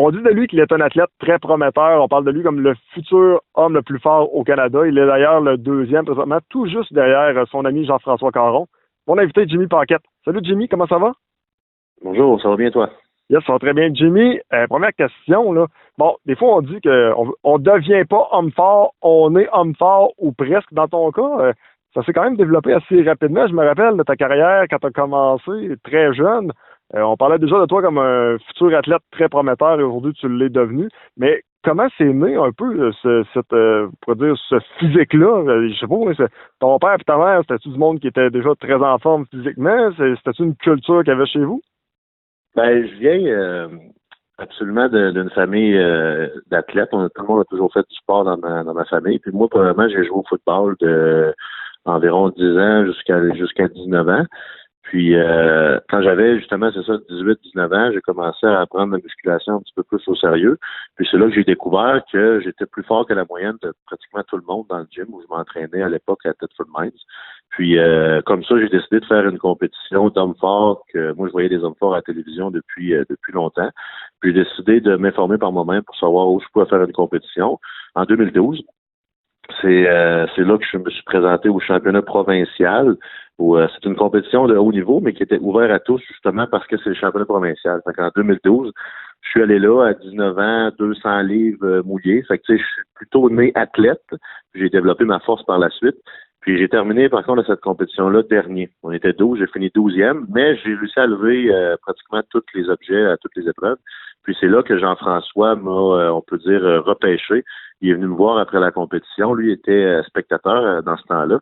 On dit de lui qu'il est un athlète très prometteur. On parle de lui comme le futur homme le plus fort au Canada. Il est d'ailleurs le deuxième présentement, tout juste derrière son ami Jean-François Caron. Mon invité, Jimmy Paquette. Salut Jimmy, comment ça va? Bonjour, ça va bien toi? Yes, ça va très bien. Jimmy, première question, là. Bon, des fois, on dit qu'on devient pas homme fort, on est homme fort ou presque. Dans ton cas, ça s'est quand même développé assez rapidement. Je me rappelle de ta carrière quand tu as commencé très jeune. On parlait déjà de toi comme un futur athlète très prometteur et aujourd'hui, tu l'es devenu. Mais comment c'est né un peu ce physique-là? Je sais pas, mais ton père et ta mère, c'était-tu du monde qui était déjà très en forme physiquement? C'était-tu une culture qu'il y avait chez vous? Ben, je viens absolument d'une famille d'athlètes. Tout le monde a toujours fait du sport dans ma famille. Puis moi, probablement, j'ai joué au football de environ 10 ans jusqu'à 19 ans. Puis quand j'avais justement, c'est ça, 18-19 ans, j'ai commencé à apprendre la musculation un petit peu plus au sérieux. Puis c'est là que j'ai découvert que j'étais plus fort que la moyenne de pratiquement tout le monde dans le gym où je m'entraînais à l'époque à Thetford Mines. Puis comme ça, j'ai décidé de faire une compétition d'hommes forts, que moi je voyais des hommes forts à la télévision depuis longtemps. Puis j'ai décidé de m'informer par moi-même pour savoir où je pouvais faire une compétition. En 2012, c'est là que je me suis présenté au championnat provincial. C'est une compétition de haut niveau, mais qui était ouverte à tous, justement parce que c'est le championnat provincial. Fait qu'en 2012, je suis allé là à 19 ans, 200 livres mouillés. Fait que tu sais, je suis plutôt né athlète. J'ai développé ma force par la suite. Puis j'ai terminé, par contre, à cette compétition-là dernier. On était 12, j'ai fini 12e, mais j'ai réussi à lever pratiquement tous les objets à toutes les épreuves. Puis c'est là que Jean-François m'a, on peut dire, repêché. Il est venu me voir après la compétition. Lui était spectateur dans ce temps-là.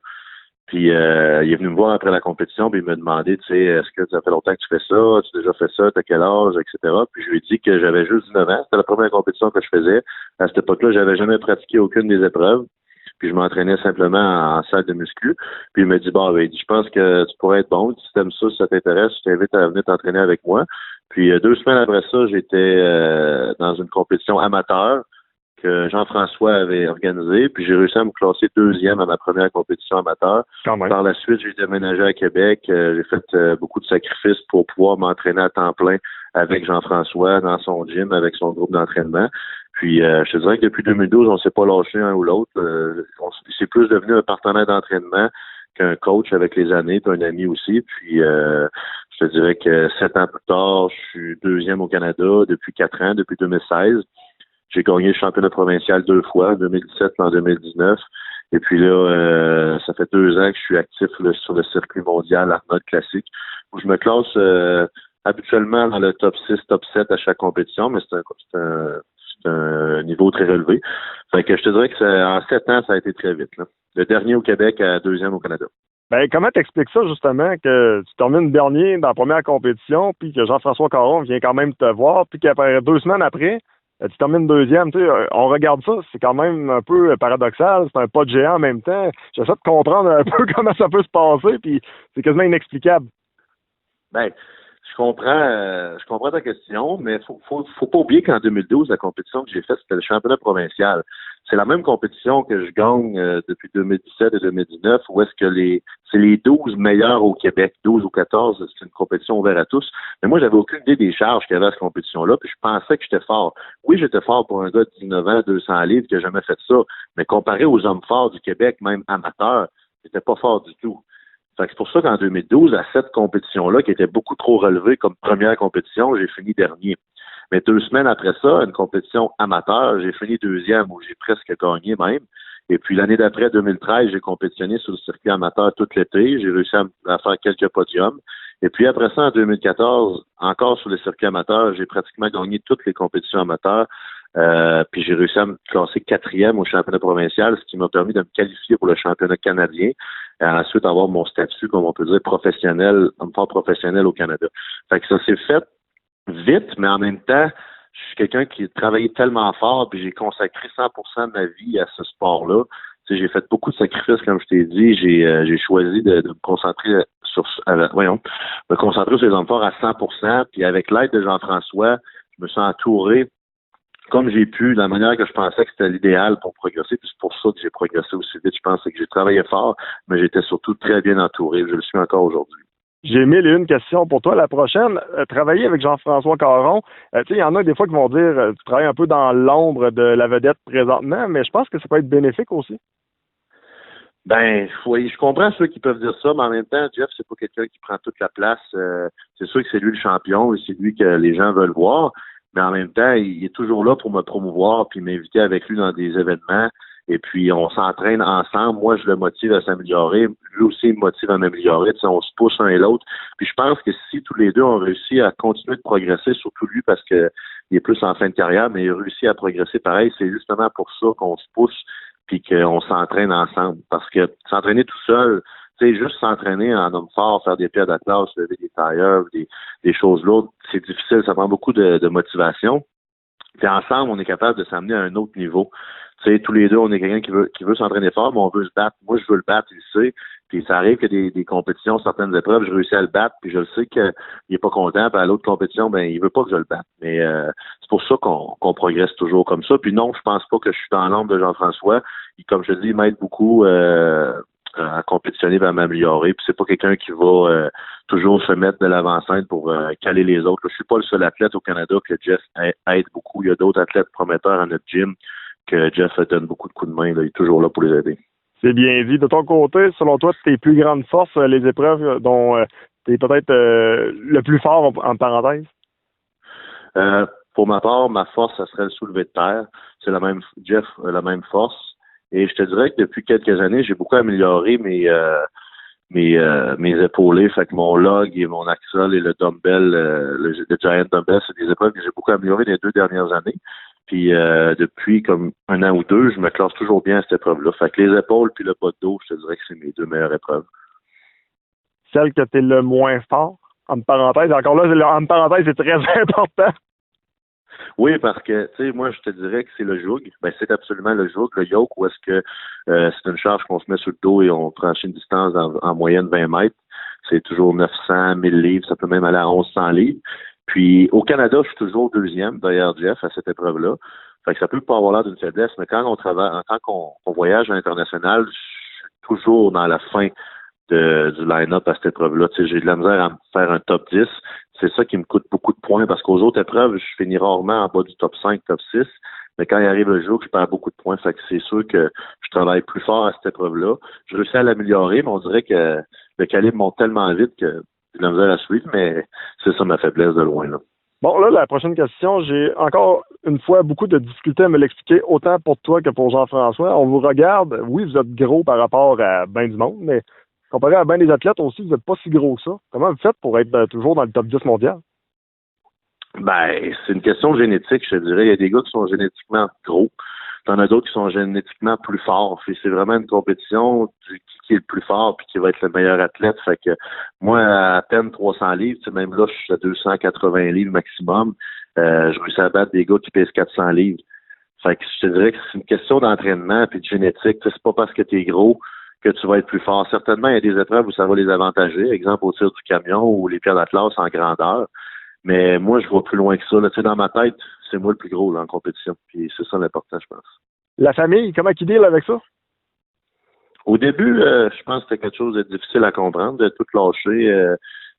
Puis il est venu me voir après la compétition, puis il m'a demandé, tu sais, est-ce que ça fait longtemps que tu fais ça? Tu as déjà fait ça? T'as quel âge? Etc. Puis je lui ai dit que j'avais juste 19 ans. C'était la première compétition que je faisais. À cette époque-là, j'avais jamais pratiqué aucune des épreuves. Puis je m'entraînais simplement en salle de muscu. Puis il m'a dit, bah, ben, je pense que tu pourrais être bon. Si t'aimes ça, si ça t'intéresse, je t'invite à venir t'entraîner avec moi. Puis 2 semaines après ça, j'étais dans une compétition amateur que Jean-François avait organisée. Puis j'ai réussi à me classer deuxième à ma première compétition amateur. Quand même. Par la suite, j'ai déménagé à Québec. J'ai fait beaucoup de sacrifices pour pouvoir m'entraîner à temps plein avec Jean-François dans son gym, avec son groupe d'entraînement. Puis je te dirais que depuis 2012, on s'est pas lâché un ou l'autre. C'est plus devenu un partenaire d'entraînement qu'un coach avec les années, puis un ami aussi. Puis je te dirais que 7 ans plus tard, je suis deuxième au Canada depuis 4 ans, depuis 2016. J'ai gagné le championnat provincial 2 fois, en 2017 et en 2019. Et puis là, ça fait 2 ans que je suis actif là, sur le circuit mondial Arnold Classique, où je me classe habituellement dans le top 6, top 7 à chaque compétition, mais c'est un niveau très relevé. Fait que je te dirais que en 7 ans, ça a été très vite. Là. Le dernier au Québec à deuxième au Canada. Ben, comment t'expliques ça, justement, que tu termines dernier dans la première compétition, puis que Jean-François Caron vient quand même te voir, puis qu'après 2 semaines après, tu termines deuxième, tu sais, on regarde ça, c'est quand même un peu paradoxal, c'est un pas de géant en même temps. J'essaie de comprendre un peu comment ça peut se passer, puis c'est quasiment inexplicable. Ben, je comprends ta question, mais faut pas oublier qu'en 2012, la compétition que j'ai faite, c'était le championnat provincial. C'est la même compétition que je gagne depuis 2017 et 2019, où est-ce que c'est les 12 meilleurs au Québec, 12 ou 14, c'est une compétition ouverte à tous. Mais moi, j'avais aucune idée des charges qu'il y avait à cette compétition-là, puis je pensais que j'étais fort. Oui, j'étais fort pour un gars de 19 ans, 200 livres, qui n'a jamais fait ça, mais comparé aux hommes forts du Québec, même amateurs, j'étais pas fort du tout. Fait que c'est pour ça qu'en 2012, à cette compétition-là, qui était beaucoup trop relevée comme première compétition, j'ai fini dernier. Mais 2 semaines après ça, une compétition amateur, j'ai fini deuxième, où j'ai presque gagné même. Et puis l'année d'après, 2013, j'ai compétitionné sur le circuit amateur tout l'été. J'ai réussi à faire quelques podiums. Et puis après ça, en 2014, encore sur le circuit amateur, j'ai pratiquement gagné toutes les compétitions amateurs. Puis j'ai réussi à me classer 4e au championnat provincial, ce qui m'a permis de me qualifier pour le championnat canadien et ensuite avoir mon statut, comme on peut dire, professionnel, homme fort professionnel au Canada. Fait que ça s'est fait vite, mais en même temps, je suis quelqu'un qui a travaillé tellement fort, puis j'ai consacré 100% de ma vie à ce sport-là. Tu sais, j'ai fait beaucoup de sacrifices, comme je t'ai dit. J'ai choisi de me concentrer me concentrer sur les hommes forts à 100%. Puis avec l'aide de Jean-François, je me suis entouré comme j'ai pu, de la manière que je pensais que c'était l'idéal pour progresser. Puis c'est pour ça que j'ai progressé aussi vite. Je pense que j'ai travaillé fort, mais j'étais surtout très bien entouré. Je le suis encore aujourd'hui. J'ai 1001 questions pour toi. La prochaine, travailler avec Jean-François Caron, tu sais, il y en a des fois qui vont dire tu travailles un peu dans l'ombre de la vedette présentement, mais je pense que ça peut être bénéfique aussi. Ben, oui, je comprends ceux qui peuvent dire ça, mais en même temps, Jeff, c'est pas quelqu'un qui prend toute la place. C'est sûr que c'est lui le champion et c'est lui que les gens veulent voir, mais en même temps, il est toujours là pour me promouvoir puis m'inviter avec lui dans des événements. Et puis, on s'entraîne ensemble. Moi, je le motive à s'améliorer. Lui aussi, il me motive à m'améliorer. Tu sais, on se pousse l'un et l'autre. Puis, je pense que si tous les deux ont réussi à continuer de progresser, surtout lui parce que il est plus en fin de carrière, mais il a réussi à progresser pareil, c'est justement pour ça qu'on se pousse puis qu'on s'entraîne ensemble. Parce que s'entraîner tout seul, tu sais, juste s'entraîner en homme fort, faire des pieds d'atlas, lever des tailleurs, des choses lourdes, c'est difficile, ça prend beaucoup de motivation. Puis ensemble, on est capable de s'amener à un autre niveau. Tu sais, tous les deux, on est quelqu'un qui veut s'entraîner fort, mais on veut se battre. Moi, je veux le battre, il le sait. Puis ça arrive que des compétitions, certaines épreuves, je réussis à le battre, puis je le sais qu'il est pas content. Puis à l'autre compétition, ben il veut pas que je le batte. Mais c'est pour ça qu'on progresse toujours comme ça. Puis non, je pense pas que je suis dans l'ombre de Jean-François. Comme je te dis, il m'aide beaucoup à compétitionner et à m'améliorer. Puis c'est pas quelqu'un qui va toujours se mettre de l'avant-scène pour caler les autres. Je suis pas le seul athlète au Canada que Jeff aide beaucoup. Il y a d'autres athlètes prometteurs à notre gym que Jeff donne beaucoup de coups de main. Là. Il est toujours là pour les aider. C'est bien dit. De ton côté, selon toi, tes plus grandes forces, les épreuves dont tu es peut-être le plus fort, en parenthèse? Pour ma part, ma force, ça serait le soulevé de terre. C'est la même, Jeff a la même force. Et je te dirais que depuis quelques années, j'ai beaucoup amélioré mes épaulés. Fait que mon log et mon axle et le dumbbell, le giant dumbbell, c'est des épreuves que j'ai beaucoup améliorées les 2 dernières années. Puis depuis comme 1 an ou 2, je me classe toujours bien à cette épreuve-là. Fait que les épaules puis le bas de dos, je te dirais que c'est mes 2 meilleures épreuves. Celle que tu es le moins fort, en parenthèse. Encore là, en parenthèse, c'est très important. Oui, parce que, tu sais, moi, je te dirais que c'est le joug. Ben, c'est absolument le joug, le yoke, où est-ce que c'est une charge qu'on se met sur le dos et on franchit une distance en moyenne 20 mètres. C'est toujours 900, 1000 livres, ça peut même aller à 1100 livres. Puis, au Canada, je suis toujours deuxième, d'ailleurs, Jeff, à cette épreuve-là. Fait que ça peut pas avoir l'air d'une faiblesse, mais quand on travaille, quand on voyage à l'international, je suis toujours dans la fin du line-up à cette épreuve-là. Tu sais, j'ai de la misère à me faire un top 10. C'est ça qui me coûte beaucoup de points parce qu'aux autres épreuves, je finis rarement en bas du top 5, top 6. Mais quand il arrive le jour, je perds beaucoup de points. Fait que c'est sûr que je travaille plus fort à cette épreuve-là. Je réussis à l'améliorer, mais on dirait que le calibre monte tellement vite que j'ai de la misère à suivre, mais c'est ça ma faiblesse de loin, là. Bon, là, la prochaine question, j'ai encore une fois beaucoup de difficultés à me l'expliquer, autant pour toi que pour Jean-François. On vous regarde, oui, vous êtes gros par rapport à bien du monde, mais comparé à bien des athlètes aussi, vous n'êtes pas si gros que ça. Comment vous faites pour être toujours dans le top 10 mondial? Ben, c'est une question de génétique, je te dirais. Il y a des gars qui sont génétiquement gros. T'en as d'autres qui sont génétiquement plus forts. Puis c'est vraiment une compétition du qui est le plus fort puis qui va être le meilleur athlète. Fait que moi, à peine 300 livres, tu sais, même là, je suis à 280 livres maximum. Je réussis à battre des gars qui pèsent 400 livres. Fait que je te dirais que c'est une question d'entraînement puis de génétique. Tu sais, c'est pas parce que tu es gros que tu vas être plus fort. Certainement, il y a des épreuves où ça va les avantager. Exemple, au tir du camion ou les pierres d'atlas en grandeur. Mais moi, je vois plus loin que ça. Là. Tu sais, dans ma tête, c'est moi le plus gros là, en compétition. Puis c'est ça l'important, je pense. La famille, comment ils deal avec ça? Au début, je pense que c'était quelque chose de difficile à comprendre, de tout lâcher,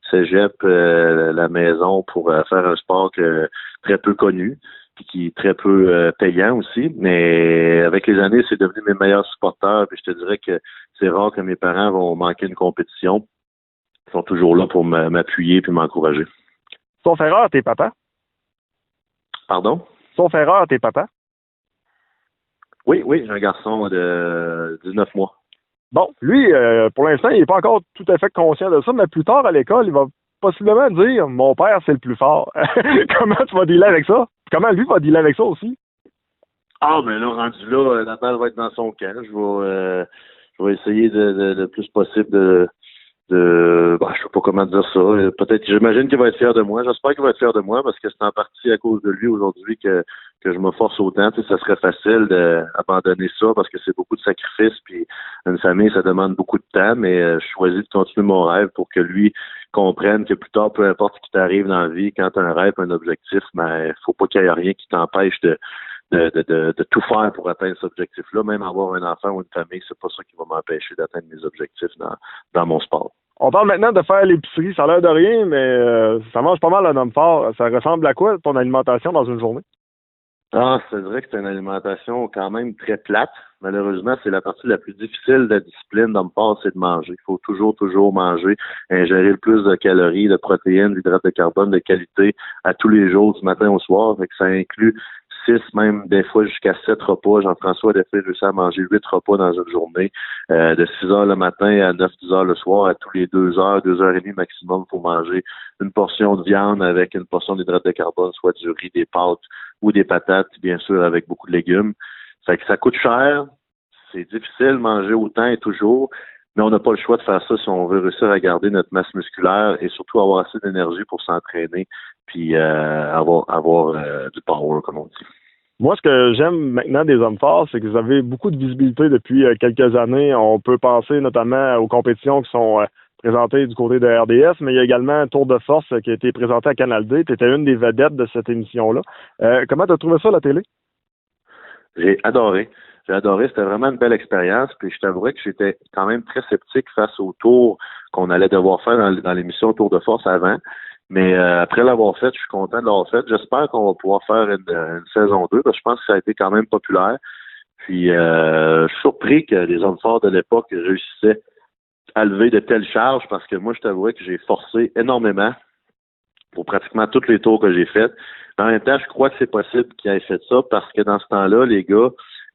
cégep, la maison pour faire un sport très peu connu, puis qui est très peu payant aussi. Mais avec les années, c'est devenu mes meilleurs supporters. Puis je te dirais que c'est rare que mes parents vont manquer une compétition. Ils sont toujours là pour m'appuyer puis m'encourager. Sauf erreur, t'es papa. Pardon? Sauf erreur, t'es papa. Oui, j'ai un garçon de 19 mois. Bon, lui, pour l'instant, il n'est pas encore tout à fait conscient de ça, mais plus tard à l'école, il va possiblement dire mon père, c'est le plus fort. Comment tu vas dealer avec ça? Comment lui va dealer avec ça aussi? Ah, mais là, rendu là, la balle va être dans son camp. Je vais essayer de le plus possible je sais pas comment dire ça. Peut-être, j'imagine qu'il va être fier de moi. J'espère qu'il va être fier de moi parce que c'est en partie à cause de lui aujourd'hui que je me force autant. Tu sais, ça serait facile d'abandonner ça parce que c'est beaucoup de sacrifices puis une famille, ça demande beaucoup de temps, mais je choisis de continuer mon rêve pour que lui comprenne que plus tard, peu importe ce qui t'arrive dans la vie, quand tu as un rêve, un objectif, mais faut pas qu'il y ait rien qui t'empêche de tout faire pour atteindre cet objectif-là. Même avoir un enfant ou une famille, c'est pas ça qui va m'empêcher d'atteindre mes objectifs dans mon sport. On parle maintenant de faire l'épicerie. Ça a l'air de rien, mais ça mange pas mal un homme fort. Ça ressemble à quoi ton alimentation dans une journée? Ah, c'est vrai que c'est une alimentation quand même très plate. Malheureusement, c'est la partie la plus difficile de la discipline d'homme fort, c'est de manger. Il faut toujours manger, ingérer le plus de calories, de protéines, d'hydrates de carbone de qualité à tous les jours, du matin au soir. Fait que ça inclut 6, même des fois jusqu'à 7 repas. Jean-François a des fois réussi à manger 8 repas dans une journée, de 6 heures le matin à 9-10 heures le soir, à tous les 2 heures, 2 heures et demie maximum, il faut manger une portion de viande avec une portion d'hydrates de carbone, soit du riz, des pâtes ou des patates, bien sûr, avec beaucoup de légumes. Fait que ça coûte cher, c'est difficile de manger autant et toujours, mais on n'a pas le choix de faire ça si on veut réussir à garder notre masse musculaire et surtout avoir assez d'énergie pour s'entraîner puis avoir du power, comme on dit. Moi, ce que j'aime maintenant des hommes forts, c'est que vous avez beaucoup de visibilité depuis quelques années. On peut penser notamment aux compétitions qui sont présentées du côté de RDS, mais il y a également un Tour de force qui a été présenté à Canal D. Tu étais une des vedettes de cette émission-là. Comment tu as trouvé ça, la télé? J'ai adoré. J'ai adoré. C'était vraiment une belle expérience. Puis je t'avouerais que j'étais quand même très sceptique face au tour qu'on allait devoir faire dans l'émission Tour de force avant. Mais après l'avoir fait, je suis content de l'avoir fait. J'espère qu'on va pouvoir faire une saison 2 parce que je pense que ça a été quand même populaire. Puis je suis surpris que les hommes forts de l'époque réussissaient à lever de telles charges parce que moi, je t'avouerais que j'ai forcé énormément pour pratiquement tous les tours que j'ai faits. En même temps, je crois que c'est possible qu'ils aient fait ça parce que dans ce temps-là, les gars,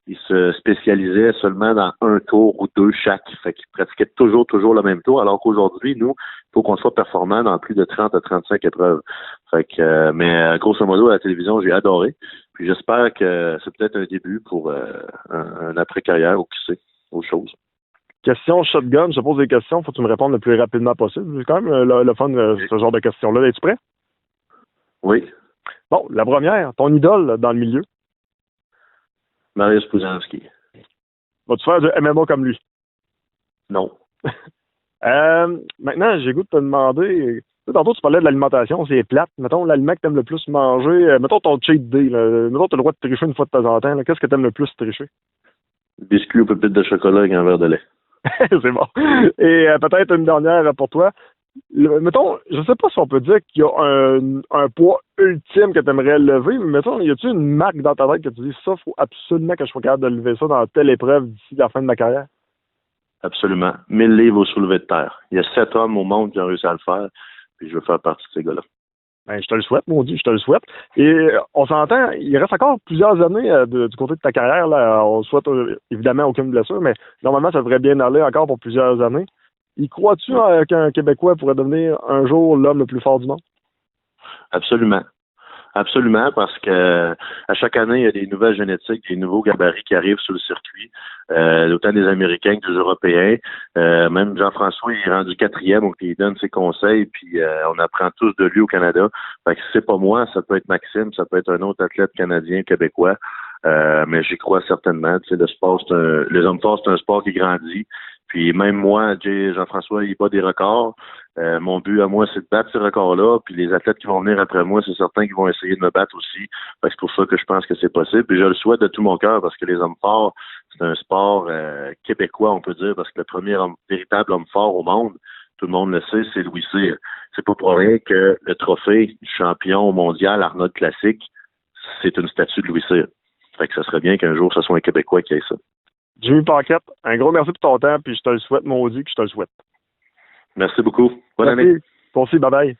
ils se spécialisaient seulement dans un tour ou deux chaque. Fait qu'ils pratiquaient toujours le même tour, alors qu'aujourd'hui, nous, il faut qu'on soit performant dans plus de 30 à 35 épreuves. Fait que, mais grosso modo, à la télévision, j'ai adoré. Puis j'espère que c'est peut-être un début pour un après-carrière ou qui sait, autre chose. Question shotgun, je te pose des questions, faut que tu me répondes le plus rapidement possible. C'est quand même le fun, ce genre de questions-là. Es-tu prêt? Oui. Bon, la première, ton idole dans le milieu. Mariusz Pudzianski. Vas-tu faire du MMA comme lui? Non. Maintenant, j'ai goût de te demander, tantôt tu parlais de l'alimentation, c'est plate. Mettons l'aliment que tu aimes le plus manger, mettons ton cheat day, là. Mettons tu as le droit de tricher une fois de temps en temps. Qu'est-ce que tu aimes le plus tricher? Biscuit aux pépites de chocolat avec un verre de lait. C'est bon. Et peut-être une dernière pour toi. Mettons, je sais pas si on peut dire qu'il y a un poids ultime que tu aimerais lever, mais mettons, y a-tu une marque dans ta tête que tu dis ça, faut absolument que je sois capable de lever ça dans telle épreuve d'ici la fin de ma carrière? Absolument. 1000 livres au soulevé de terre. Il y a 7 hommes au monde qui ont réussi à le faire, puis je veux faire partie de ces gars-là. Ben, je te le souhaite, maudit, je te le souhaite. Et on s'entend, il reste encore plusieurs années du côté de ta carrière. Là. On souhaite évidemment aucune blessure, mais normalement, ça devrait bien aller encore pour plusieurs années. Y crois-tu qu'un Québécois pourrait devenir un jour l'homme le plus fort du monde? Absolument. Absolument, parce que à chaque année, il y a des nouvelles génétiques, des nouveaux gabarits qui arrivent sur le circuit, autant des Américains que des Européens. Même Jean-François, il est rendu 4e, donc il donne ses conseils, puis on apprend tous de lui au Canada. Fait que si c'est pas moi, ça peut être Maxime, ça peut être un autre athlète canadien, québécois. Mais j'y crois certainement. Tu sais, le sport, les hommes forts, c'est un sport qui grandit. Puis même moi, Jean-François, il bat des records. Mon but à moi, c'est de battre ces records-là. Puis les athlètes qui vont venir après moi, c'est certain qu'ils vont essayer de me battre aussi. C'est pour ça que je pense que c'est possible. Puis je le souhaite de tout mon cœur parce que les hommes forts, c'est un sport québécois, on peut dire, parce que le premier véritable homme fort au monde, tout le monde le sait, c'est Louis Cyr. C'est pas pour rien que le trophée champion mondial Arnold Classic, c'est une statue de Louis Cyr. Fait que ça serait bien qu'un jour, ce soit un Québécois qui ait ça. Jimmy Paquette, un gros merci pour ton temps, puis je te le souhaite, maudit, que je te le souhaite. Merci beaucoup. Bonne année. Toi aussi, bye bye.